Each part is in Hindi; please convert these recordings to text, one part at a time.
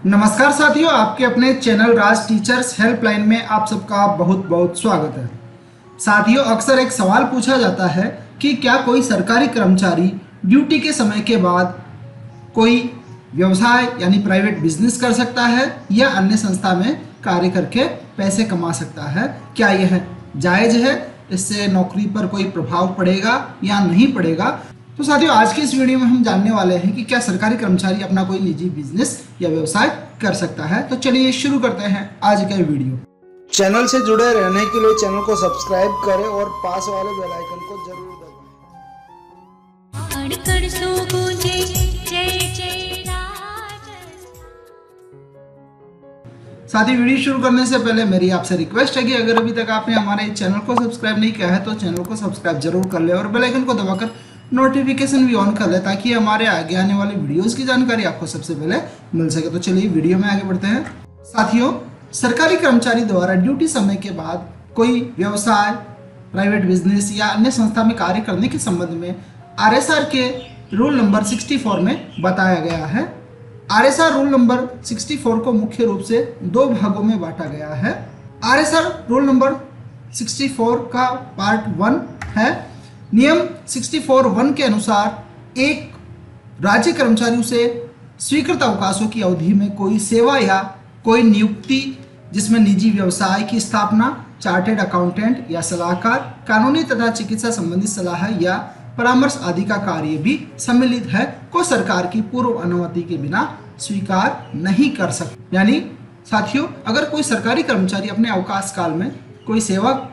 नमस्कार साथियों, आपके अपने चैनल राज टीचर्स हेल्पलाइन में आप सबका बहुत बहुत स्वागत है। साथियों, अक्सर एक सवाल पूछा जाता है कि क्या कोई सरकारी कर्मचारी ड्यूटी के समय के बाद कोई व्यवसाय यानी प्राइवेट बिजनेस कर सकता है या अन्य संस्था में कार्य करके पैसे कमा सकता है। क्या यह जायज़ है? इससे नौकरी पर कोई प्रभाव पड़ेगा या नहीं पड़ेगा? तो साथियों, आज की इस वीडियो में हम जानने वाले हैं कि क्या सरकारी कर्मचारी अपना कोई निजी बिजनेस या व्यवसाय कर सकता है। तो चलिए शुरू करते हैं आज का वीडियो। चैनल से जुड़े रहने के लिए चैनल को सब्सक्राइब करें और पास वाले बेल आइकन को जरूर दबाएं। साथ ही वीडियो शुरू करने से पहले मेरी आपसे रिक्वेस्ट है कि अगर अभी तक आपने हमारे चैनल को सब्सक्राइब नहीं किया है तो चैनल को सब्सक्राइब जरूर कर ले और बेल आइकन को दबाकर नोटिफिकेशन भी ऑन कर ले ताकि हमारे आगे आने वाले वीडियोस की जानकारी आपको सबसे पहले मिल सके। तो चलिए वीडियो में आगे बढ़ते हैं। साथियों, सरकारी कर्मचारी द्वारा ड्यूटी समय के बाद कोई व्यवसाय, प्राइवेट बिजनेस या अन्य संस्था में कार्य करने के संबंध में आरएसआर के रूल नंबर 64 में बताया गया है। आरएसआर रूल नंबर 64 को मुख्य रूप से दो भागों में बांटा गया है। आरएसआर रूल नंबर 64 का पार्ट 1 है। नियम 64(1) के अनुसार एक राज्य कर्मचारी से स्वीकृत अवकाशों की अवधि में कोई सेवा या कोई नियुक्ति जिसमें निजी व्यवसाय की स्थापना, चार्टेड अकाउंटेंट या सलाहकार, कानूनी तथा चिकित्सा संबंधी सलाह या परामर्श आदि का कार्य भी सम्मिलित है को सरकार की पूर्व अनुमति के बिना स्वीकार नहीं कर सकते। यानी साथियों, अगर कोई सरकारी कर्मचारी अपने अवकाश काल में कोई सेवा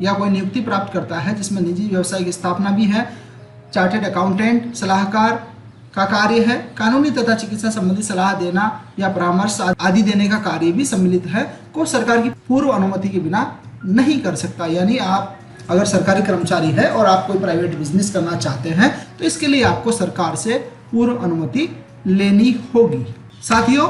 या कोई नियुक्ति प्राप्त करता है जिसमें निजी व्यवसाय की स्थापना भी है, चार्टेड अकाउंटेंट, सलाहकार का कार्य है, कानूनी तथा चिकित्सा संबंधी सलाह देना या परामर्श आदि देने का कार्य भी सम्मिलित है, को सरकार की पूर्व अनुमति के बिना नहीं कर सकता। यानी आप अगर सरकारी कर्मचारी है और आप कोई प्राइवेट बिजनेस करना चाहते हैं तो इसके लिए आपको सरकार से पूर्व अनुमति लेनी होगी। साथियों,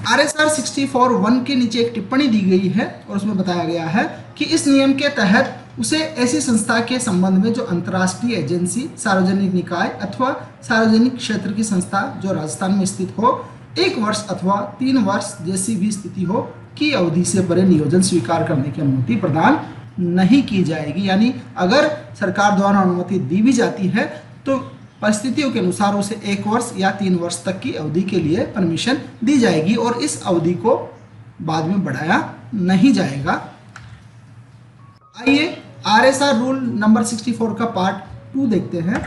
आरएसआर 64(1) के नीचे एक टिप्पणी दी गई है और उसमें बताया गया है कि इस नियम के तहत उसे ऐसी संस्था के संबंध में जो अंतर्राष्ट्रीय एजेंसी, सार्वजनिक निकाय अथवा सार्वजनिक क्षेत्र की संस्था जो राजस्थान में स्थित हो, 1 वर्ष अथवा 3 वर्ष जैसी भी स्थिति हो की अवधि से परे नियोजन स्वीकार करने की अनुमति प्रदान नहीं की जाएगी। यानी अगर सरकार द्वारा अनुमति दी भी जाती है तो परिस्थितियों के अनुसार उसे 1 वर्ष या 3 वर्ष तक की अवधि के लिए परमिशन दी जाएगी और इस अवधि को बाद में बढ़ाया नहीं जाएगा। आइए आरएसआर रूल नंबर 64 का पार्ट 2 देखते हैं।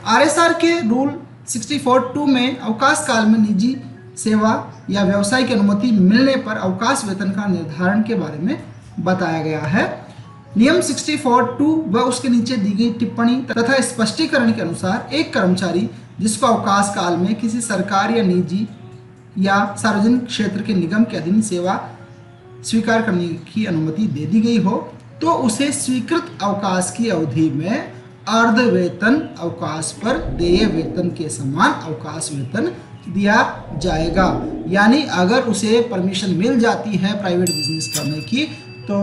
आरएसआर के रूल 64(2) में अवकाश काल में निजी सेवा या व्यवसाय की अनुमति मिलने पर अवकाश वेतन का निर्धारण के बारे में बताया गया है। नियम 64(2) व उसके नीचे दी गई टिप्पणी तथा स्पष्टीकरण के अनुसार एक कर्मचारी जिसको अवकाश काल में किसी सरकार या निजी या सार्वजनिक क्षेत्र के निगम के अधीन सेवा स्वीकार करने की अनुमति दे दी गई हो तो उसे स्वीकृत अवकाश की अवधि में अर्ध वेतन अवकाश पर देय वेतन के समान अवकाश वेतन दिया जाएगा। यानी अगर उसे परमिशन मिल जाती है प्राइवेट बिजनेस करने की तो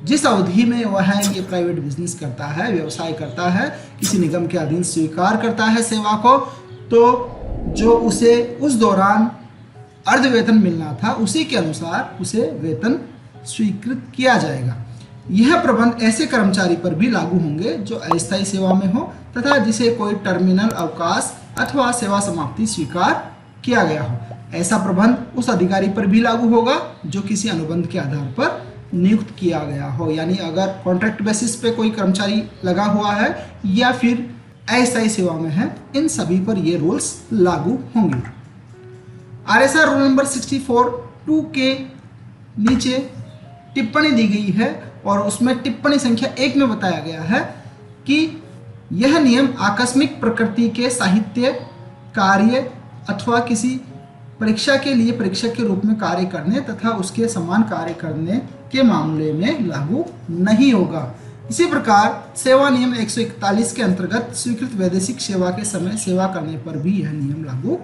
जिस अवधि में वह ये प्राइवेट बिजनेस करता है, व्यवसाय करता है, किसी निगम के अधीन स्वीकार करता है सेवा को, तो जो उसे उस दौरान अर्ध वेतन मिलना था उसी के अनुसार उसे वेतन स्वीकृत किया जाएगा। यह प्रबंध ऐसे कर्मचारी पर भी लागू होंगे जो अस्थायी सेवा में हो तथा जिसे कोई टर्मिनल अवकाश अथवा सेवा समाप्ति स्वीकार किया गया हो। ऐसा प्रबंध उस अधिकारी पर भी लागू होगा जो किसी अनुबंध के आधार पर नियुक्त किया गया हो। यानी अगर कॉन्ट्रैक्ट बेसिस पे कोई कर्मचारी लगा हुआ है या फिर अस्थायी सेवा में है, इन सभी पर ये रूल्स लागू होंगे। आरएसआर रूल नंबर 64(2) के नीचे टिप्पणी दी गई है और उसमें टिप्पणी संख्या 1 में बताया गया है कि यह नियम आकस्मिक प्रकृति के साहित्य, कार्य अथवा किसी परीक्षा के लिए परीक्षक के रूप में कार्य करने तथा उसके समान कार्य करने के मामले में लागू नहीं होगा। इसी प्रकार सेवा नियम 141 के अंतर्गत स्वीकृत वैदेशिक सेवा के समय सेवा करने पर भी यह नियम लागू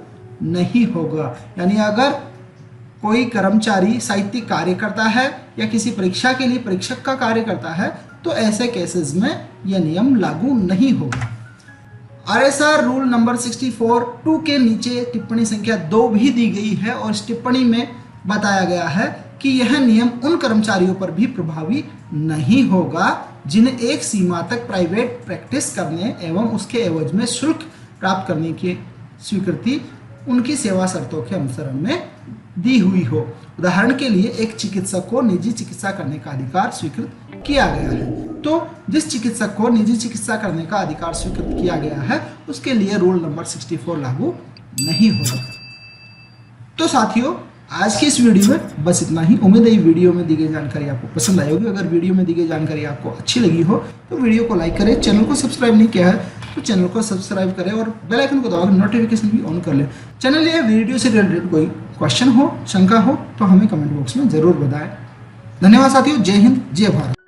नहीं होगा। यानी अगर कोई कर्मचारी साहित्यिक कार्य करता है या किसी परीक्षा के लिए परीक्षक का कार्य करता है तो ऐसे केसेस में यह नियम लागू नहीं होगा। RSR रूल नंबर 64(2) के नीचे टिप्पणी संख्या 2 भी दी गई है और इस टिप्पणी में बताया गया है कि यह नियम उन कर्मचारियों पर भी प्रभावी नहीं होगा जिन्हें एक सीमा तक प्राइवेट प्रैक्टिस करने एवं उसके एवज में शुल्क प्राप्त करने की स्वीकृति उनकी सेवा शर्तों के अनुसरण में दी हुई हो। उदाहरण के लिए एक चिकित्सक को निजी चिकित्सा करने का अधिकार स्वीकृत किया गया है, तो जिस चिकित्सक को निजी चिकित्सा करने का अधिकार स्वीकृत किया गया है उसके लिए रूल नंबर 64 लागू नहीं होगा। तो साथियों, आज की इस वीडियो में बस इतना ही। उम्मीद है वीडियो में दी गई जानकारी आपको पसंद आई होगी। अगर वीडियो में दी गई जानकारी आपको अच्छी लगी हो तो वीडियो को लाइक करें, चैनल को सब्सक्राइब नहीं किया है तो चैनल को सब्सक्राइब करें और बेल आइकन को दबाकर नोटिफिकेशन भी ऑन कर लें। चैनल या वीडियो से रिलेटेड कोई क्वेश्चन हो, शंका हो तो हमें कमेंट बॉक्स में जरूर बताएं। धन्यवाद साथियों। जय हिंद, जय भारत।